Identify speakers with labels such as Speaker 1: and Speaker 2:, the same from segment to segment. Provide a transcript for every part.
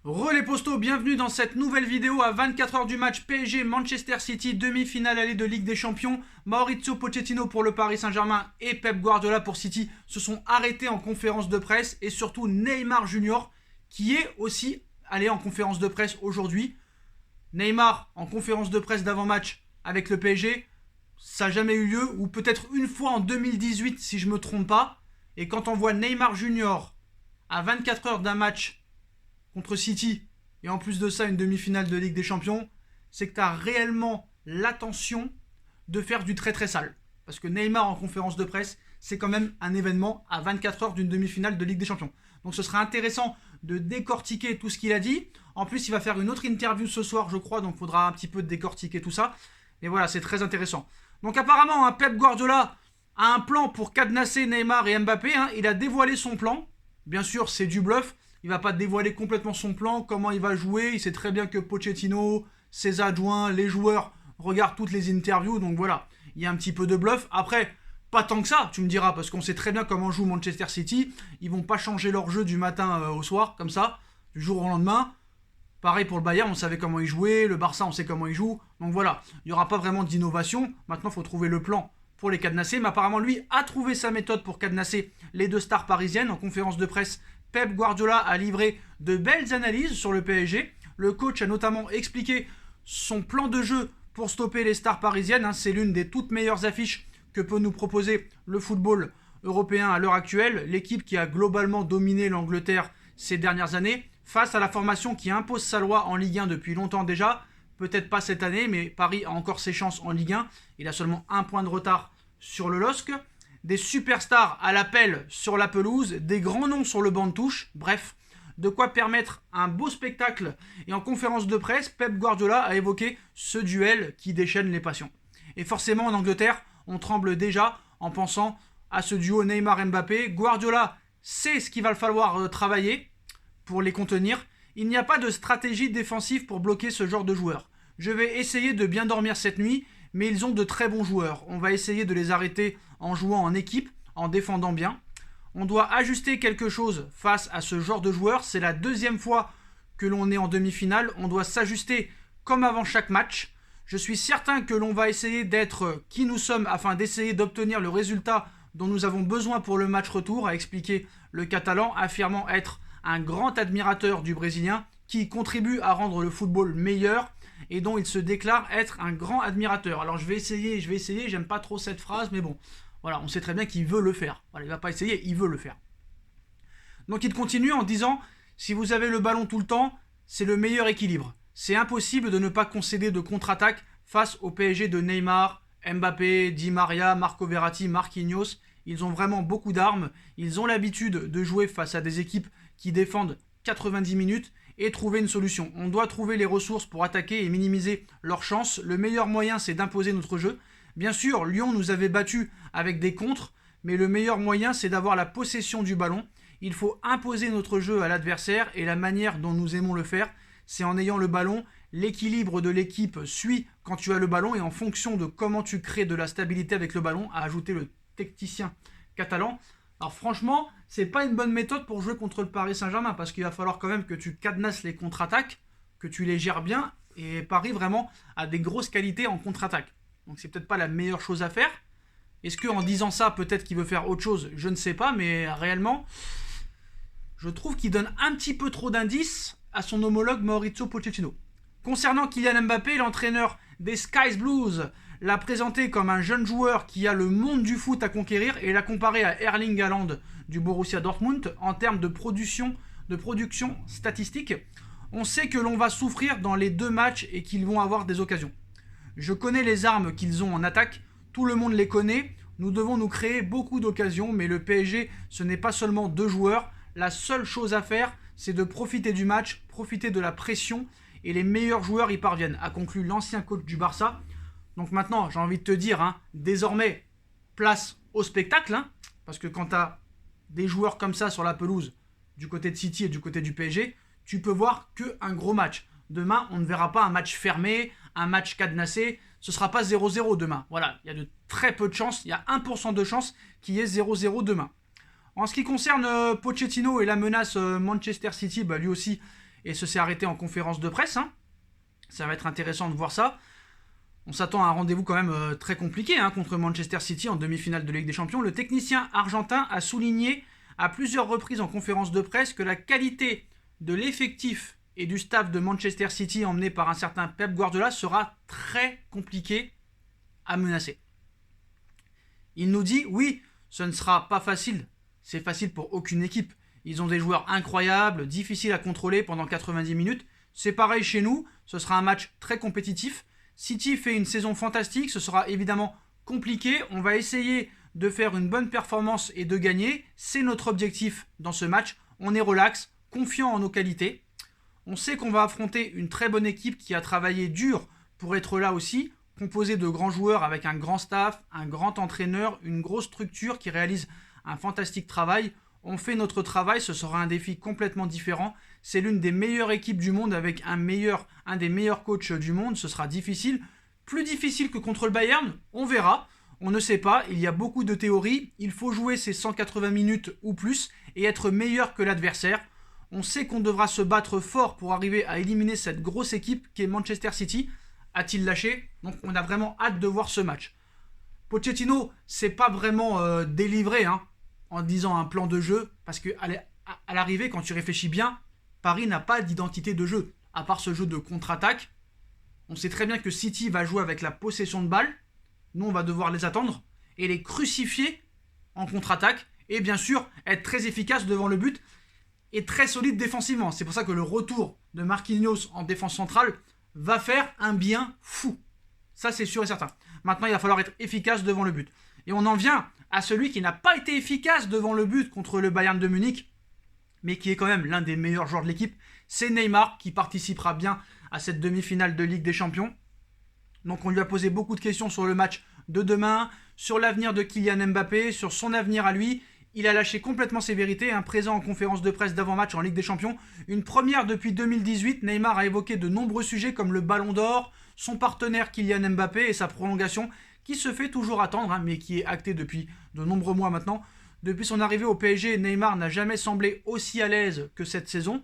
Speaker 1: Les postos, bienvenue dans cette nouvelle vidéo à 24 heures du match PSG Manchester City, demi-finale allée de Ligue des Champions. Maurizio Pochettino pour le Paris Saint-Germain et Pep Guardiola pour City se sont arrêtés en conférence de presse, et surtout Neymar Junior qui est aussi allé en conférence de presse aujourd'hui. Neymar en conférence de presse d'avant-match avec le PSG, ça n'a jamais eu lieu, ou peut-être une fois en 2018 si je ne me trompe pas. Et quand on voit Neymar Junior à 24 heures d'un match contre City, et en plus de ça une demi-finale de Ligue des Champions, c'est que tu as réellement l'intention de faire du très très sale. Parce que Neymar en conférence de presse, c'est quand même un événement à 24 heures d'une demi-finale de Ligue des Champions. Donc ce sera intéressant de décortiquer tout ce qu'il a dit. En plus, il va faire une autre interview ce soir, je crois, donc il faudra un petit peu décortiquer tout ça. Et voilà, c'est très intéressant. Donc apparemment, Pep Guardiola a un plan pour cadenasser Neymar et Mbappé. Il a dévoilé son plan. Bien sûr, c'est du bluff. Il ne va pas dévoiler complètement son plan, comment il va jouer. Il sait très bien que Pochettino, ses adjoints, les joueurs regardent toutes les interviews. Donc voilà, il y a un petit peu de bluff. Après, pas tant que ça, tu me diras, parce qu'on sait très bien comment joue Manchester City. Ils vont pas changer leur jeu du matin au soir, comme ça, du jour au lendemain. Pareil pour le Bayern, on savait comment il jouait. Le Barça, on sait comment il joue. Donc voilà, il n'y aura pas vraiment d'innovation. Maintenant, il faut trouver le plan pour les cadenasser. Mais apparemment, lui a trouvé sa méthode pour cadenasser les deux stars parisiennes. En conférence de presse, Pep Guardiola a livré de belles analyses sur le PSG. Le coach a notamment expliqué son plan de jeu pour stopper les stars parisiennes. C'est l'une des toutes meilleures affiches que peut nous proposer le football européen à l'heure actuelle. L'équipe qui a globalement dominé l'Angleterre ces dernières années, face à la formation qui impose sa loi en Ligue 1 depuis longtemps déjà. Peut-être pas cette année, mais Paris a encore ses chances en Ligue 1. Il a seulement un point de retard sur le LOSC. Des superstars à l'appel sur la pelouse, des grands noms sur le banc de touche, bref, de quoi permettre un beau spectacle. Et en conférence de presse, Pep Guardiola a évoqué ce duel qui déchaîne les passions. Et forcément, en Angleterre, on tremble déjà en pensant à ce duo Neymar-Mbappé. Guardiola sait ce qu'il va falloir travailler pour les contenir. Il n'y a pas de stratégie défensive pour bloquer ce genre de joueurs. Je vais essayer de bien dormir cette nuit, mais ils ont de très bons joueurs. On va essayer de les arrêter en jouant en équipe, en défendant bien. On doit ajuster quelque chose face à ce genre de joueurs. C'est la deuxième fois que l'on est en demi-finale. On doit s'ajuster comme avant chaque match. Je suis certain que l'on va essayer d'être qui nous sommes afin d'essayer d'obtenir le résultat dont nous avons besoin pour le match retour, a expliqué le Catalan, affirmant être un grand admirateur du Brésilien qui contribue à rendre le football meilleur et dont il se déclare être un grand admirateur. Alors je vais essayer, j'aime pas trop cette phrase, mais bon, voilà, on sait très bien qu'il veut le faire. Voilà, il va pas essayer, il veut le faire. Donc il continue en disant, si vous avez le ballon tout le temps, c'est le meilleur équilibre. C'est impossible de ne pas concéder de contre-attaque face au PSG de Neymar, Mbappé, Di Maria, Marco Verratti, Marquinhos. Ils ont vraiment beaucoup d'armes, ils ont l'habitude de jouer face à des équipes qui défendent 90 minutes et trouver une solution. On doit trouver les ressources pour attaquer et minimiser leurs chances. Le meilleur moyen, c'est d'imposer notre jeu. Bien sûr, Lyon nous avait battus avec des contres, mais le meilleur moyen, c'est d'avoir la possession du ballon. Il faut imposer notre jeu à l'adversaire, et la manière dont nous aimons le faire, c'est en ayant le ballon. L'équilibre de l'équipe suit quand tu as le ballon, et en fonction de comment tu crées de la stabilité avec le ballon, a ajouté le tacticien catalan. Alors franchement, c'est pas une bonne méthode pour jouer contre le Paris Saint-Germain, parce qu'il va falloir quand même que tu cadenasses les contre-attaques, que tu les gères bien, et Paris vraiment a des grosses qualités en contre-attaque. Donc c'est peut-être pas la meilleure chose à faire. Est-ce qu'en disant ça, peut-être qu'il veut faire autre chose? Je ne sais pas, mais réellement, je trouve qu'il donne un petit peu trop d'indices à son homologue Maurizio Pochettino. Concernant Kylian Mbappé, l'entraîneur des Skies Blues l'a présenté comme un jeune joueur qui a le monde du foot à conquérir et l'a comparé à Erling Haaland du Borussia Dortmund en termes de production statistique. On sait que l'on va souffrir dans les deux matchs et qu'ils vont avoir des occasions. Je connais les armes qu'ils ont en attaque, tout le monde les connaît, nous devons nous créer beaucoup d'occasions, mais le PSG, ce n'est pas seulement deux joueurs. La seule chose à faire, c'est de profiter du match, profiter de la pression, et les meilleurs joueurs y parviennent, a conclu l'ancien coach du Barça. Donc maintenant, j'ai envie de te dire, désormais, place au spectacle, parce que quand tu as des joueurs comme ça sur la pelouse, du côté de City et du côté du PSG, tu peux voir qu'un gros match. Demain, on ne verra pas un match fermé, un match cadenassé, ce ne sera pas 0-0 demain. Voilà, il y a de très peu de chances, il y a 1% de chance qu'il y ait 0-0 demain. En ce qui concerne Pochettino et la menace Manchester City, lui aussi et ce s'est arrêté en conférence de presse. Ça va être intéressant de voir ça. On s'attend à un rendez-vous quand même très compliqué contre Manchester City en demi-finale de Ligue des Champions. Le technicien argentin a souligné à plusieurs reprises en conférence de presse que la qualité de l'effectif et du staff de Manchester City emmené par un certain Pep Guardiola sera très compliqué à menacer. Il nous dit, oui, ce ne sera pas facile. C'est facile pour aucune équipe. Ils ont des joueurs incroyables, difficiles à contrôler pendant 90 minutes. C'est pareil chez nous, ce sera un match très compétitif. City fait une saison fantastique, ce sera évidemment compliqué. On va essayer de faire une bonne performance et de gagner. C'est notre objectif dans ce match. On est relax, confiant en nos qualités. On sait qu'on va affronter une très bonne équipe qui a travaillé dur pour être là aussi, composée de grands joueurs avec un grand staff, un grand entraîneur, une grosse structure qui réalise un fantastique travail. On fait notre travail, ce sera un défi complètement différent. C'est l'une des meilleures équipes du monde avec un des meilleurs coachs du monde. Ce sera difficile, plus difficile que contre le Bayern, on verra. On ne sait pas, il y a beaucoup de théories. Il faut jouer ces 180 minutes ou plus et être meilleur que l'adversaire. On sait qu'on devra se battre fort pour arriver à éliminer cette grosse équipe qui est Manchester City. A-t-il lâché? Donc on a vraiment hâte de voir ce match. Pochettino, c'est pas vraiment délivré en disant un plan de jeu, parce qu'à l'arrivée, quand tu réfléchis bien, Paris n'a pas d'identité de jeu. À part ce jeu de contre-attaque, on sait très bien que City va jouer avec la possession de balle. Nous, on va devoir les attendre et les crucifier en contre-attaque. Et bien sûr, être très efficace devant le but et très solide défensivement. C'est pour ça que le retour de Marquinhos en défense centrale va faire un bien fou. Ça, c'est sûr et certain. Maintenant, il va falloir être efficace devant le but. Et on en vient à celui qui n'a pas été efficace devant le but contre le Bayern de Munich, mais qui est quand même l'un des meilleurs joueurs de l'équipe. C'est Neymar qui participera bien à cette demi-finale de Ligue des Champions. Donc on lui a posé beaucoup de questions sur le match de demain, sur l'avenir de Kylian Mbappé, sur son avenir à lui. Il a lâché complètement ses vérités, présent en conférence de presse d'avant-match en Ligue des Champions. Une première depuis 2018, Neymar a évoqué de nombreux sujets comme le Ballon d'Or, son partenaire Kylian Mbappé et sa prolongation, qui se fait toujours attendre, mais qui est actée depuis de nombreux mois maintenant. Depuis son arrivée au PSG, Neymar n'a jamais semblé aussi à l'aise que cette saison.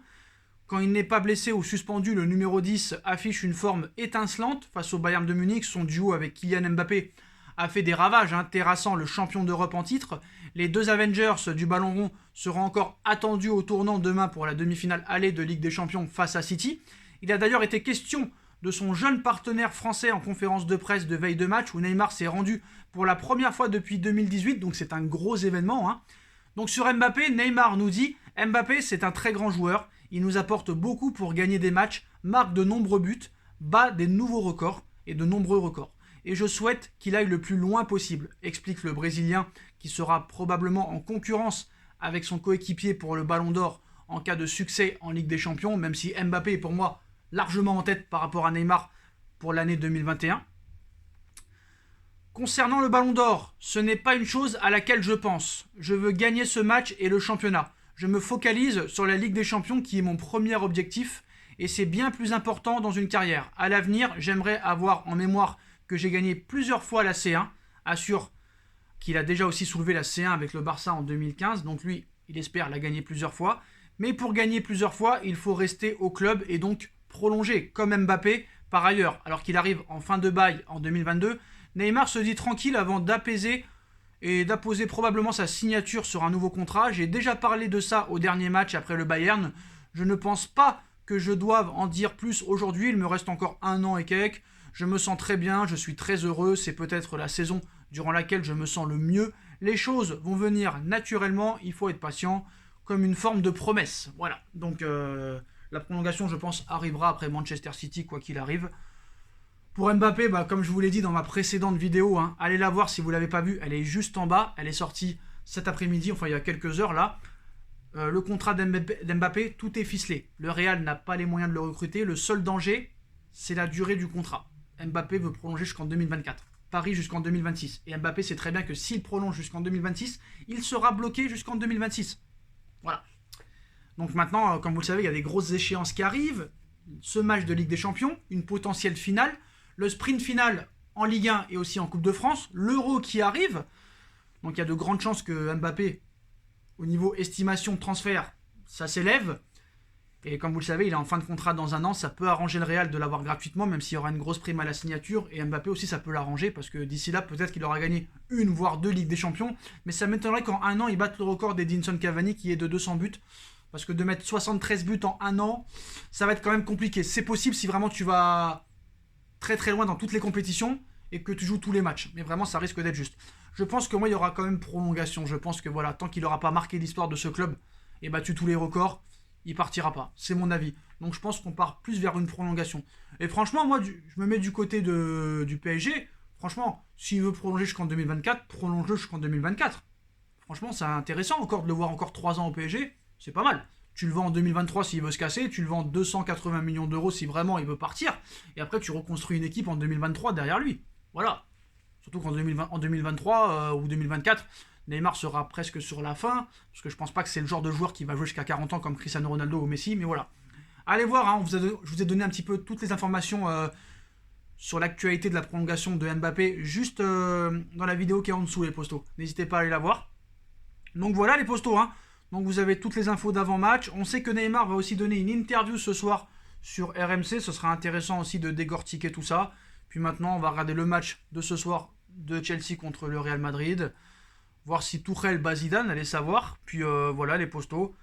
Speaker 1: Quand il n'est pas blessé ou suspendu, le numéro 10 affiche une forme étincelante face au Bayern de Munich. Son duo avec Kylian Mbappé a fait des ravages, terrassant le champion d'Europe en titre. Les deux Avengers du Ballon rond seront encore attendus au tournant demain pour la demi-finale aller de Ligue des Champions face à City. Il a d'ailleurs été question de son jeune partenaire français en conférence de presse de veille de match où Neymar s'est rendu pour la première fois depuis 2018, donc c'est un gros événement. Donc sur Mbappé, Neymar nous dit « Mbappé, c'est un très grand joueur, il nous apporte beaucoup pour gagner des matchs, marque de nombreux buts, bat des nouveaux records et de nombreux records. Et je souhaite qu'il aille le plus loin possible », explique le Brésilien qui sera probablement en concurrence avec son coéquipier pour le Ballon d'Or en cas de succès en Ligue des Champions, même si Mbappé est pour moi largement en tête par rapport à Neymar pour l'année 2021. Concernant le Ballon d'Or, ce n'est pas une chose à laquelle je pense. Je veux gagner ce match et le championnat. Je me focalise sur la Ligue des Champions qui est mon premier objectif et c'est bien plus important dans une carrière. À l'avenir, j'aimerais avoir en mémoire que j'ai gagné plusieurs fois la C1. Assure qu'il a déjà aussi soulevé la C1 avec le Barça en 2015, donc lui, il espère la gagner plusieurs fois. Mais pour gagner plusieurs fois, il faut rester au club et donc prolonger, comme Mbappé par ailleurs. Alors qu'il arrive en fin de bail en 2022, Neymar se dit tranquille avant d'apaiser et d'apposer probablement sa signature sur un nouveau contrat. J'ai déjà parlé de ça au dernier match après le Bayern. Je ne pense pas que je doive en dire plus aujourd'hui. Il me reste encore 1 an et quelques. Je me sens très bien, je suis très heureux. C'est peut-être la saison durant laquelle je me sens le mieux. Les choses vont venir naturellement. Il faut être patient, comme une forme de promesse. Voilà. Donc la prolongation, je pense, arrivera après Manchester City, quoi qu'il arrive. Pour Mbappé, comme je vous l'ai dit dans ma précédente vidéo, allez la voir si vous ne l'avez pas vue, elle est juste en bas, elle est sortie cet après-midi, enfin il y a quelques heures là. Le contrat d'Mbappé, tout est ficelé. Le Real n'a pas les moyens de le recruter, le seul danger, c'est la durée du contrat. Mbappé veut prolonger jusqu'en 2024, Paris jusqu'en 2026. Et Mbappé sait très bien que s'il prolonge jusqu'en 2026, il sera bloqué jusqu'en 2026. Voilà. Donc maintenant, comme vous le savez, il y a des grosses échéances qui arrivent. Ce match de Ligue des Champions, une potentielle finale, le sprint final en Ligue 1 et aussi en Coupe de France, l'Euro qui arrive. Donc il y a de grandes chances que Mbappé, au niveau estimation de transfert, ça s'élève. Et comme vous le savez, il est en fin de contrat dans un an. Ça peut arranger le Real de l'avoir gratuitement, même s'il y aura une grosse prime à la signature. Et Mbappé aussi, ça peut l'arranger parce que d'ici là, peut-être qu'il aura gagné une voire deux Ligues des Champions. Mais ça m'étonnerait qu'en un an, il batte le record d'Edinson Cavani qui est de 200 buts. Parce que de mettre 73 buts en un an, ça va être quand même compliqué. C'est possible si vraiment tu vas très très loin dans toutes les compétitions et que tu joues tous les matchs. Mais vraiment, ça risque d'être juste. Je pense que moi, il y aura quand même prolongation. Je pense que voilà, tant qu'il n'aura pas marqué l'histoire de ce club et battu tous les records, il partira pas. C'est mon avis. Donc je pense qu'on part plus vers une prolongation. Et franchement, moi, je me mets du côté du PSG. Franchement, s'il veut prolonger jusqu'en 2024, prolonge-le jusqu'en 2024. Franchement, c'est intéressant encore de le voir encore 3 ans au PSG. C'est pas mal. Tu le vends en 2023 s'il veut se casser, tu le vends 280 millions d'euros si vraiment il veut partir, et après tu reconstruis une équipe en 2023 derrière lui. Voilà. Surtout qu'en 2023 ou 2024, Neymar sera presque sur la fin, parce que je pense pas que c'est le genre de joueur qui va jouer jusqu'à 40 ans comme Cristiano Ronaldo ou Messi, mais voilà. Allez voir, hein, je vous ai donné un petit peu toutes les informations sur l'actualité de la prolongation de Mbappé, juste dans la vidéo qui est en dessous, les postos. N'hésitez pas à aller la voir. Donc voilà les postos, hein. Donc vous avez toutes les infos d'avant-match. On sait que Neymar va aussi donner une interview ce soir sur RMC. Ce sera intéressant aussi de décortiquer tout ça. Puis maintenant, on va regarder le match de ce soir de Chelsea contre le Real Madrid. Voir si Tuchel bat Zidane, allez savoir. Puis voilà les postos.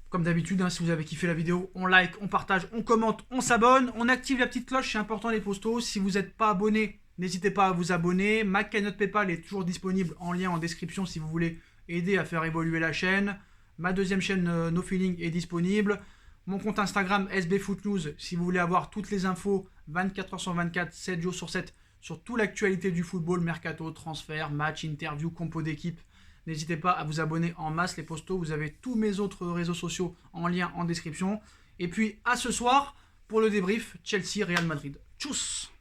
Speaker 1: Comme d'habitude, hein, si vous avez kiffé la vidéo, on like, on partage, on commente, on s'abonne. On active la petite cloche, c'est important les postos. Si vous n'êtes pas abonné, n'hésitez pas à vous abonner. Ma cagnotte PayPal est toujours disponible en lien en description si vous voulez aider à faire évoluer la chaîne. Ma deuxième chaîne No Feeling est disponible. Mon compte Instagram SBFootNews si vous voulez avoir toutes les infos 24h sur 24, 7 jours sur 7 sur toute l'actualité du football, mercato, transfert, match, interview, compo d'équipe. N'hésitez pas à vous abonner en masse les postos. Vous avez tous mes autres réseaux sociaux en lien en description. Et puis à ce soir pour le débrief Chelsea-Real Madrid. Tchuss!